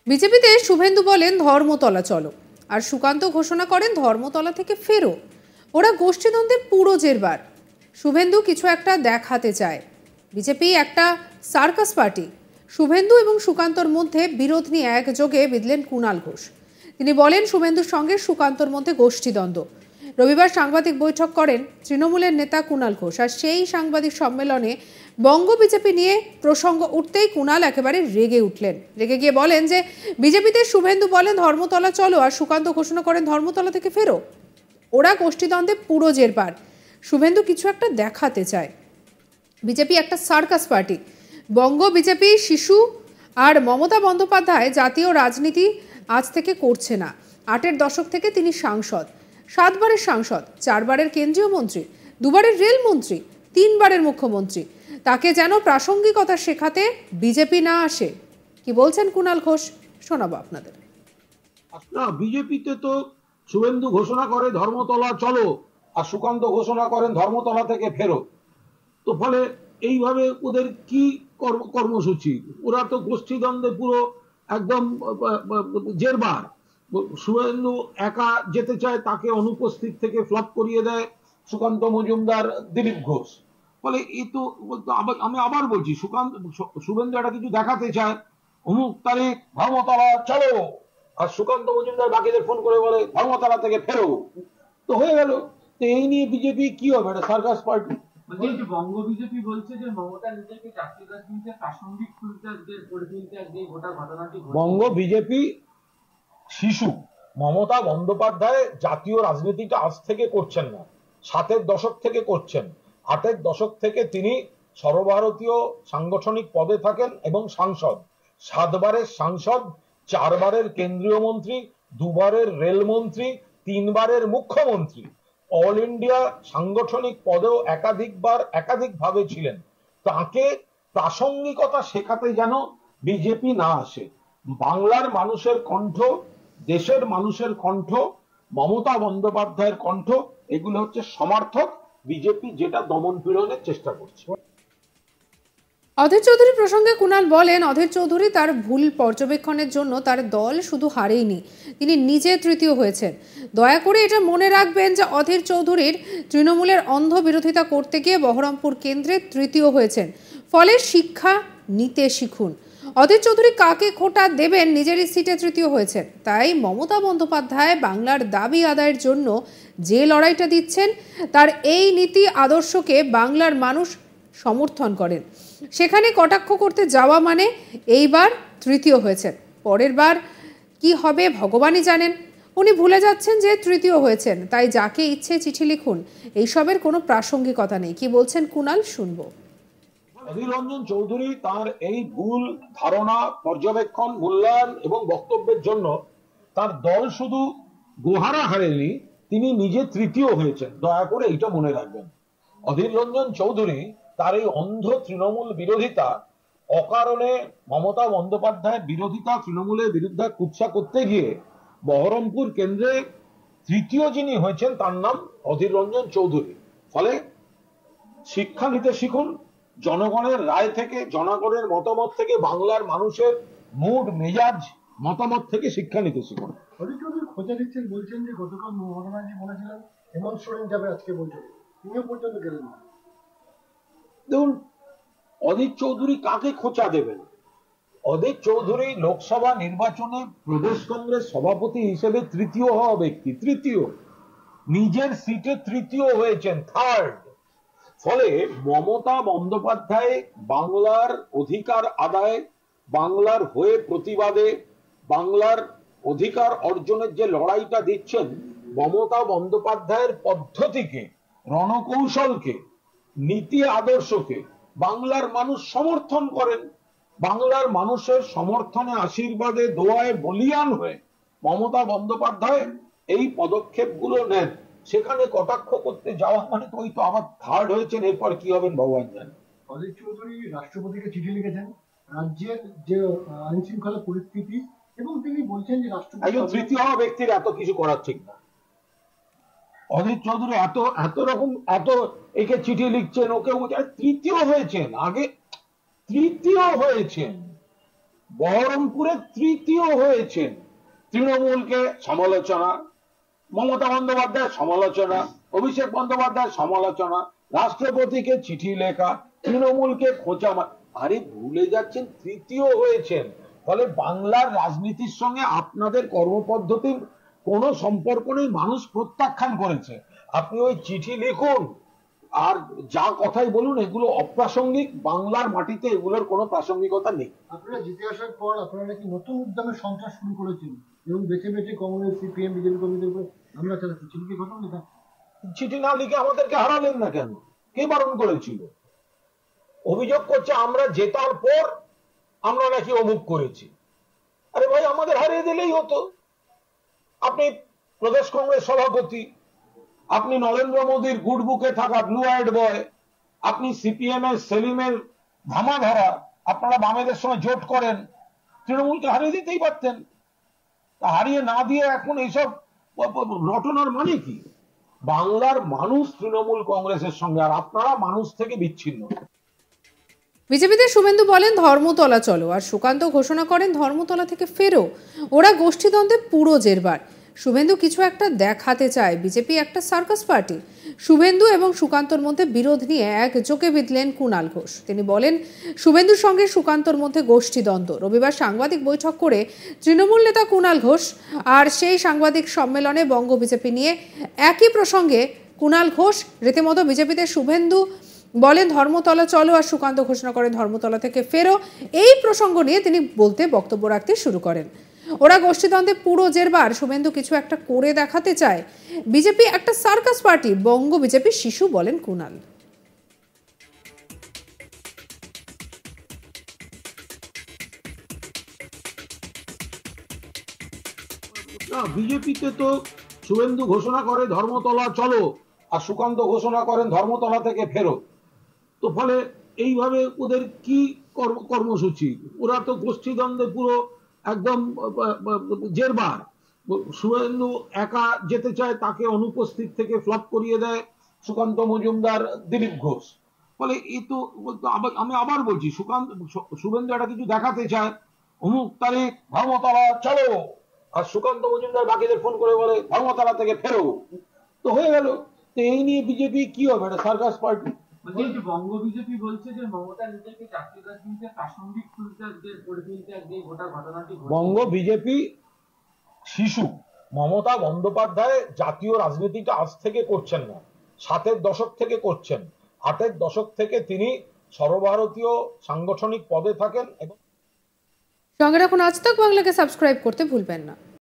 বিজেপিতে শুভেন্দু বলেন ধর্মতলা চলো, আর সুকান্ত ঘোষণা করেন ধর্মতলা থেকে ফেরো। ওরা গোষ্ঠীদ্বন্দ্বের পুরো জেরবার। শুভেন্দু কিছু একটা দেখাতে চায়। বিজেপি একটা সার্কাস পার্টি। শুভেন্দু এবং সুকান্তর মধ্যে বিরোধ নিয়ে একযোগে বিঁধলেন কুণাল ঘোষ। তিনি বলেন শুভেন্দুর সঙ্গে সুকান্তর মধ্যে গোষ্ঠীদ্বন্দ্ব। রবিবার সাংবাদিক বৈঠক করেন তৃণমূলের নেতা কুণাল ঘোষ, আর সেই সাংবাদিক সম্মেলনে বঙ্গ বিজেপি নিয়ে প্রসঙ্গ উঠতেই কুণাল একেবারে রেগে উঠলেন। রেগে গিয়ে বলেন যে বিজেপিতে শুভেন্দু বলেন ধর্মতলা চলো, আর সুকান্ত ঘোষণা করেন ধর্মতলা থেকে ফেরো। ওরা গোষ্ঠীদ্বন্দ্বে পুরো জেরবার। শুভেন্দু কিছু একটা দেখাতে চায়। বিজেপি একটা সার্কাস পার্টি। বঙ্গ বিজেপি শিশু, আর মমতা বন্দ্যোপাধ্যায় জাতীয় রাজনীতি আজ থেকে করছে না। 8-এর দশক থেকে তিনি সাংসদ, 7 বারের সাংসদ, 4 বারের কেন্দ্রীয় মন্ত্রী, 2 বারের রেলমন্ত্রী, 3 বারের মুখ্যমন্ত্রী। তাকে যেন প্রাসঙ্গিকতা শেখাতে বিজেপি না আসে। কি বলছেন কুণাল ঘোষ, শোনাবো আপনাদের। না, বিজেপিতে তো শুভেন্দু ঘোষণা করে ধর্মতলা চলো, আর সুকান্ত ঘোষণা করেন ধর্মতলা থেকে ফেরো। তো ফলে এইভাবে ওদের কি কর্মসূচি? ওরা তো গোষ্ঠীদ্বন্দ্বে পুরো একদম জেরবার। শুভেন্দু একা যেতে চায়, তাকে অনুপস্থিত থেকে ফ্লপ করিয়ে দেয় সুকান্ত মজুমদার, দিলীপ ঘোষ। ফলে এই তো আমি আবার বলছি, শুভেন্দু একটা কিছু দেখাতে চায়, অমুক তারিখ ধর্মতলা চলো, আর সুকান্ত মজুমদার বাকিদের ফোন করে বলে ধর্মতলা থেকে ফেরো। তো হয়ে গেল। তো এই নিয়ে বিজেপি কি হবে? একটা সার্কাস পার্টি। বঙ্গ বিজেপি বলছে যে মমতা নিজেকে জাতীয় রাজনীতিতে প্রাসঙ্গিক করে তুলতে এই গোটা ঘটনাটি। বঙ্গ বিজেপি শিশু। মমতা বন্দ্যোপাধ্যায় জাতীয় রাজনীতিটা আজ থেকে করছেন না, 7-এর দশক থেকে করছেন। 8-এর দশক থেকে তিনি সর্বভারতীয় সাংগঠনিক পদে থাকেন এবং সাংসদ। 7 বারের সাংসদ, 4 বারের কেন্দ্রীয় মন্ত্রী, 2 বারের রেলমন্ত্রী, 3 বারের মুখ্যমন্ত্রী। অল ইন্ডিয়া সাংগঠনিক পদেও একাধিকভাবে ছিলেন। তাকে প্রাসঙ্গিকতা শেখাতে যেন বিজেপি না আসে। বাংলার মানুষের কণ্ঠ, দেশের মানুষের কণ্ঠ, মমতা বন্দ্যোপাধ্যায়ের কণ্ঠ, এগুলো হচ্ছে সমার্থক। বিজেপি যেটা দমন পীড়নের চেষ্টা করছে। অধীর চৌধুরী প্রসঙ্গে কুণাল বলেন অধীর চৌধুরী তার ভুল পর্যবেক্ষণের জন্য তার দল শুধু হারেইনি, তিনি নিজে তৃতীয় হয়েছেন। দয়া করে এটা মনে রাখবেন যে অধীর চৌধুরীর তৃণমূলের অন্ধ বিরোধিতা করতে গিয়ে বহরমপুর কেন্দ্রে তৃতীয় হয়েছেন। ফলে শিক্ষা নিতে শিখুন। অধীর চৌধুরী কাকে খোঁটা দেবেন, নিজেরই সিটে তৃতীয় হয়েছেন। তাই মমতা বন্দ্যোপাধ্যায় বাংলার দাবি আদায়ের জন্য যে লড়াইটা দিচ্ছেন, তার এই নীতি আদর্শকে বাংলার মানুষ সমর্থন করেন। সেখানে কটাক্ষ করতে যাওয়া মানে এইবার তৃতীয় হয়েছেন, পরের বার কি হবে ভগবানই জানেন। উনি ভুলে যাচ্ছেন যে তৃতীয় হয়েছেন, তাই যাকে ইচ্ছে চিঠি লিখুন। এইসবের কোনো প্রাসঙ্গিকতা নেই। কি বলছেন কুণাল, শুনবো। অধীর রঞ্জন চৌধুরী তার এই ভুল ধারণা, পর্যবেক্ষণ, মূল্যায়ন এবং বক্তব্যের জন্য তার দল শুধু গোহারা হারেনি, তিনি নিজে তৃতীয় হয়েছেন। দয়া করে এটা মনে রাখবেন। অধীর রঞ্জন চৌধুরী তার এই অন্ধ তৃণমূল বিরোধিতা, অকারণে মমতা বন্দ্যোপাধ্যায়ের বিরোধিতা, তৃণমূলের বিরুদ্ধে কুৎসা করতে গিয়ে বহরমপুর কেন্দ্রে তৃতীয় যিনি হয়েছেন তার নাম অধীর রঞ্জন চৌধুরী। ফলে শিক্ষা নিতে শিখুন। জনগণের রায় থেকে, জনগণের মতামত থেকে, বাংলার মানুষের মুড মেজাজ মতামত থেকে শিক্ষা নিতে শিখুন। অধীর চৌধুরী খোঁজা দিচ্ছেন, বলছেন যে গতকাল মহারাজি বলেছিলেন হেমন্ত সোরেন যাবে, আজকে বলছেন তিনিও পর্যন্ত গেলেন না। দেখুন, অধীর চৌধুরী কাকে খোঁচা দেবেন? অধীর চৌধুরী লোকসভা নির্বাচনে প্রদেশ কংগ্রেস সভাপতি হিসেবে তৃতীয় হওয়া ব্যক্তি, তৃতীয়, নিজের সিটে তৃতীয় হয়েছেন, থার্ড। ফলে মমতা বন্দ্যোপাধ্যায় বাংলার অধিকার আদায়, বাংলার হয়ে প্রতিবাদে, বাংলার অধিকার অর্জনের যে লড়াইটা দিচ্ছেন, মমতা বন্দ্যোপাধ্যায়ের পদ্ধতিকে, রণকৌশলকে, নীতি আদর্শকে বাংলার মানুষ সমর্থন করেন। বাংলার মানুষের সমর্থনে, আশীর্বাদে, দোয়ায় বলিয়ান হয়ে মমতা বন্দ্যোপাধ্যায় এই পদক্ষেপগুলো নেন। সেখানে কটাক্ষ করতে যাওয়া মানে তো ওই তো আবার থার্ড হয়েছেন, এরপর কি হবেন ভগবান জানেন। অধীর চৌধুরী রাষ্ট্রপতিকে চিঠি লিখেছেন রাজ্যের যে আইন শৃঙ্খলা পরিস্থিতি, এবং তিনি বলছেন যে রাষ্ট্রপতি একজন তৃতীয় হওয়া ব্যক্তির এত কিছু করার ঠিক না। অধীর চৌধুরী এত রকম একে চিঠি লিখছেন, ওকে তৃতীয় হয়েছেন, আগে তৃতীয় হয়েছেন। বহরমপুরে তৃতীয় হয়েছেন। তৃণমূলকে সমালোচনা, মমতা বন্দ্যোপাধ্যায় সমালোচনা, অভিষেক বন্দ্যোপাধ্যায় সমালোচনা, রাষ্ট্রপতিকে চিঠি লেখা, তৃণমূলকে খোঁচা আরে ভুলে যাচ্ছেন তৃতীয় হয়েছেন। ফলে বাংলার রাজনীতির সঙ্গে আপনাদের কর্মপদ্ধতির কোনো সম্পর্ক নেই, মানুষ প্রত্যাখ্যান করেছে। আপনি ওই চিঠি লিখুন আর যা কথাই বলুন, এগুলো অপ্রাসঙ্গিক। বাংলার মাটিতে এগুলোর কোনো প্রাসঙ্গিকতা নেই। আপনারা জিতে আসার পর আপনারা নাকি নতুন উদ্যমে সন্ত্রাস শুরু করেছেন এবং বেছে বেছে কংগ্রেস, সিপিএম, বিজেপি কর্মীদের উপরে হামলা চালাচ্ছে, চিঠি ঘটনা লেখা। চিঠি না লিখে আমাদেরকে হারালেন না কেন? কে বারণ করেছিল? অভিযোগ করছে আমরা জেতার পর আমরা নাকি অমুক করেছি। আরে ভাই, আমাদের হারিয়ে দিলেই হতো। আপনি প্রদেশ কংগ্রেস সভাপতি, আপনি নরেন্দ্র মোদীর গুড বুকে থাকা ব্লু আইড বয়, আপনি সিপিএম এর সেলিমের ধামা ধরা, আপনারা বামেদের সঙ্গে জোট করেন, তৃণমূলকে হারিয়ে দিতেই পারতেন। হারিয়ে না দিয়ে এখন এইসব রটনার মানে কি? বাংলার মানুষ তৃণমূল কংগ্রেসের সঙ্গে, আর আপনারা মানুষ থেকে বিচ্ছিন্ন। বিজেপিতে শুভেন্দু বলেন ধর্মতলা চলো, আর সুকান্ত ঘোষণা করেন ধর্মতলা থেকে ফেরো। ওরা গোষ্ঠীদ্বন্দ্বে পুরো জেরবার। শুভেন্দু কিছু একটা দেখাতে চায়, বিজেপি একটা সার্কাস পার্টি। শুভেন্দু এবং সুকান্তর মধ্যে বিরোধ নিয়ে এক জোকে বিঁধলেন কুণাল ঘোষ। তিনি বলেন শুভেন্দুর সঙ্গে সুকান্তর মধ্যে গোষ্ঠীদ্বন্দ্ব। রবিবার সাংবাদিক বৈঠক করে তৃণমূল নেতা কুণাল ঘোষ, আর সেই সাংবাদিক সম্মেলনে বঙ্গ বিজেপি নিয়ে একই প্রসঙ্গে কুণাল ঘোষ রীতিমতো বিজেপিতে শুভেন্দু বলেন ধর্মতলা চলো, আর সুকান্ত ঘোষণা করেন ধর্মতলা থেকে ফেরো। এই প্রসঙ্গ নিয়ে তিনি বক্তব্য রাখতে শুরু করেন। ওরা গোষ্ঠীদ্বন্দ্বে পুরো জেরবার। শুভেন্দু কিছু একটা করে দেখাতে চায়, বিজেপি একটা সার্কাস পার্টি। বঙ্গ বিজেপি শিশু, বলেন কুণাল। না, বিজেপিতে তো শুভেন্দু ঘোষণা করে ধর্মতলা চলো, আর সুকান্ত ঘোষণা করেন ধর্মতলা থেকে ফেরো। তো ফলে এইভাবে ওদের কি কর্মসূচি? ওরা তো গোষ্ঠীদ্বন্দ্বে পুরো একদম জেরবার। শুভেন্দু একা যেতে চায়, তাকে অনুপস্থিত থেকে ফ্লপ করিয়ে দেয় সুকান্ত মজুমদার, দিলীপ ঘোষ। ফলে এই তো আমি আবার বলছি, শুভেন্দু একটা কিছু দেখাতে চায়, অমুক তারিখ ধর্মতলা চলো, আর সুকান্ত মজুমদার বাকিদের ফোন করে বলে ধর্মতলা থেকে ফেরো। তো হয়ে গেল। তো এই নিয়ে বিজেপি কি হবে? একটা সার্কাস পার্টি। বঙ্গ বিজেপি বলছে যে মমতা নিজেকে জাতীয় রাজনীতিতে প্রাসঙ্গিক করে তুলতে আজকে গোটা ঘটনাটি। বঙ্গ বিজেপি শিশু। মমতা বন্দ্যোপাধ্যায় জাতীয় রাজনীতিটা আজ থেকে করছেন না, 60-এর দশক থেকে করছেন। 8-এর দশক থেকে তিনি সর্বভারতীয় সাংগঠনিক পদে থাকেন। এবং সঙ্গে রাখুন আজ তাক বাংলাকে সাবস্ক্রাইব করতে ভুলবেন না।